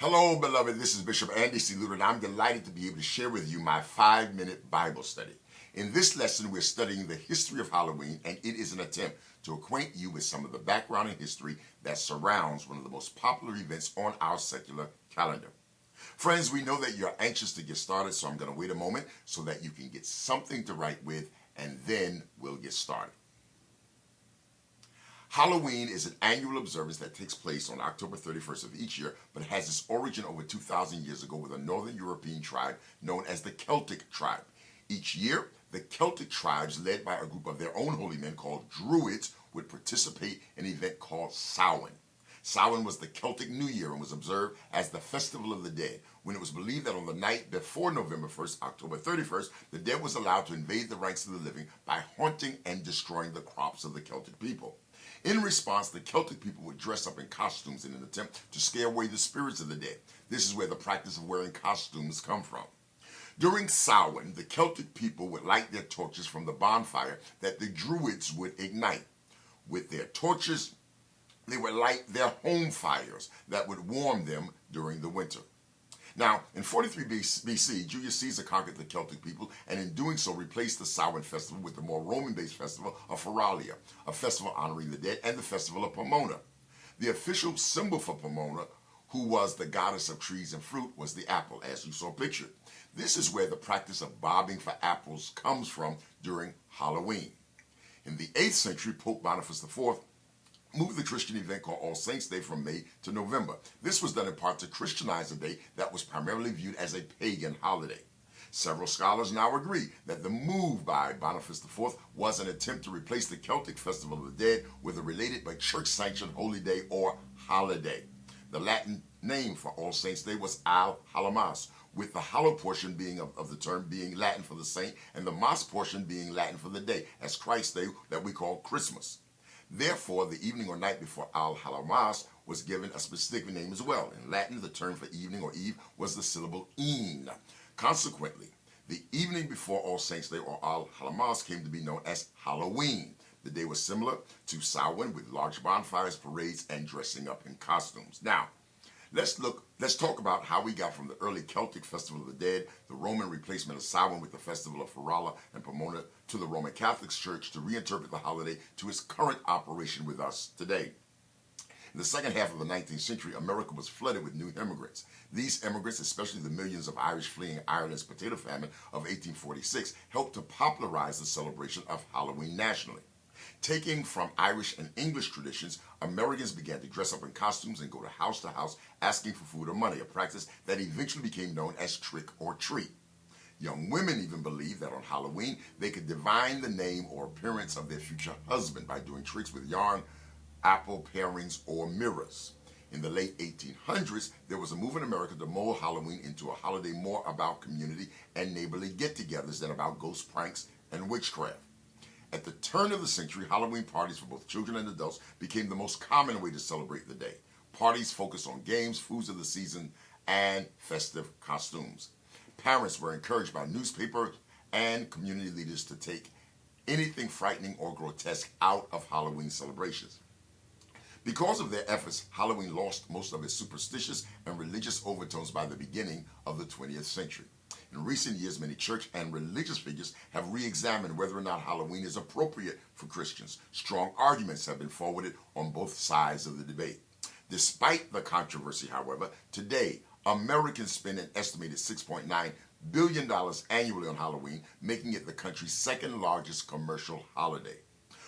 Hello, beloved. This is Bishop Andy C. Luter, and I'm delighted to be able to share with you my 5-minute Bible study. In this lesson, we're studying the history of Halloween, and it is an attempt to acquaint you with some of the background and history that surrounds one of the most popular events on our secular calendar. Friends, we know that you're anxious to get started, so I'm going to wait a moment so that you can get something to write with, and then we'll get started. Halloween is an annual observance that takes place on October 31st of each year, but has its origin over 2,000 years ago with a northern European tribe known as the Celtic tribe. Each year, the Celtic tribes, led by a group of their own holy men called Druids, would participate in an event called Samhain. Samhain was the Celtic New Year and was observed as the Festival of the Dead, when it was believed that on the night before November 1st, October 31st, the dead was allowed to invade the ranks of the living by haunting and destroying the crops of the Celtic people. In response, the Celtic people would dress up in costumes in an attempt to scare away the spirits of the dead. This is where the practice of wearing costumes come from. During Samhain, the Celtic people would light their torches from the bonfire that the Druids would ignite. With their torches, they would light their home fires that would warm them during the winter. Now, in 43 BC, Julius Caesar conquered the Celtic people, and in doing so replaced the Samhain festival with the more Roman-based festival of Feralia, a festival honoring the dead, and the festival of Pomona. The official symbol for Pomona, who was the goddess of trees and fruit, was the apple, as you saw pictured. This is where the practice of bobbing for apples comes from during Halloween. In the 8th century, Pope Boniface IV moved the Christian event called All Saints' Day from May to November. This was done in part to Christianize a day that was primarily viewed as a pagan holiday. Several scholars now agree that the move by Boniface IV was an attempt to replace the Celtic Festival of the Dead with a related but church-sanctioned holy day or holiday. The Latin name for All Saints' Day was Al Hallowmas, with the hallow portion being of the term being Latin for the saint and the Mass portion being Latin for the day, as Christ's Day that we call Christmas. Therefore, the evening or night before Al Hallowmas was given a specific name as well. In Latin, the term for evening or eve was the syllable "een." Consequently, the evening before All Saints' Day or Al Hallowmas came to be known as Halloween. The day was similar to Samhain with large bonfires, parades, and dressing up in costumes. Now, let's talk about how we got from the early Celtic Festival of the Dead, the Roman replacement of Samhain with the Festival of Feralia and Pomona, to the Roman Catholic Church to reinterpret the holiday to its current operation with us today. In the second half of the 19th century, America was flooded with new immigrants. These immigrants, especially the millions of Irish fleeing Ireland's potato famine of 1846, helped to popularize the celebration of Halloween nationally. Taking from Irish and English traditions, Americans began to dress up in costumes and go to house asking for food or money, a practice that eventually became known as trick or treat. Young women even believed that on Halloween they could divine the name or appearance of their future husband by doing tricks with yarn, apple parings, or mirrors. In the late 1800s, there was a move in America to mold Halloween into a holiday more about community and neighborly get-togethers than about ghost pranks and witchcraft. At the turn of the century, Halloween parties for both children and adults became the most common way to celebrate the day. Parties focused on games, foods of the season, and festive costumes. Parents were encouraged by newspapers and community leaders to take anything frightening or grotesque out of Halloween celebrations. Because of their efforts, Halloween lost most of its superstitious and religious overtones by the beginning of the 20th century. In recent years, many church and religious figures have re-examined whether or not Halloween is appropriate for Christians. Strong arguments have been forwarded on both sides of the debate. Despite the controversy, however, today, Americans spend an estimated $6.9 billion annually on Halloween, making it the country's second largest commercial holiday.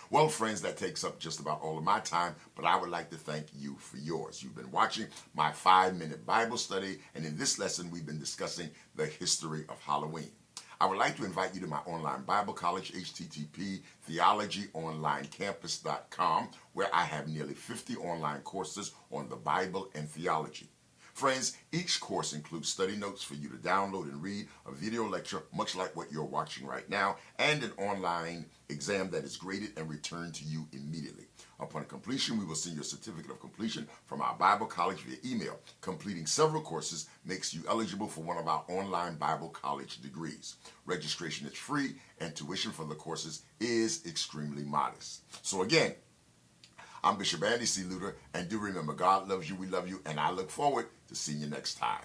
Well, friends, that takes up just about all of my time, but I would like to thank you for yours. You've been watching my 5-minute Bible study, and in this lesson, we've been discussing the history of Halloween. I would like to invite you to my online Bible college, http theologyonlinecampus.com, where I have nearly 50 online courses on the Bible and theology. Friends, each course includes study notes for you to download and read, a video lecture much like what you're watching right now, and an online exam that is graded and returned to you immediately. Upon completion, we will send you a certificate of completion from our Bible college via email. Completing several courses makes you eligible for one of our online Bible college degrees. Registration is free, and tuition for the courses is extremely modest. So again, I'm Bishop Andy C. Luter, and do remember, God loves you, we love you, and I look forward to seeing you next time.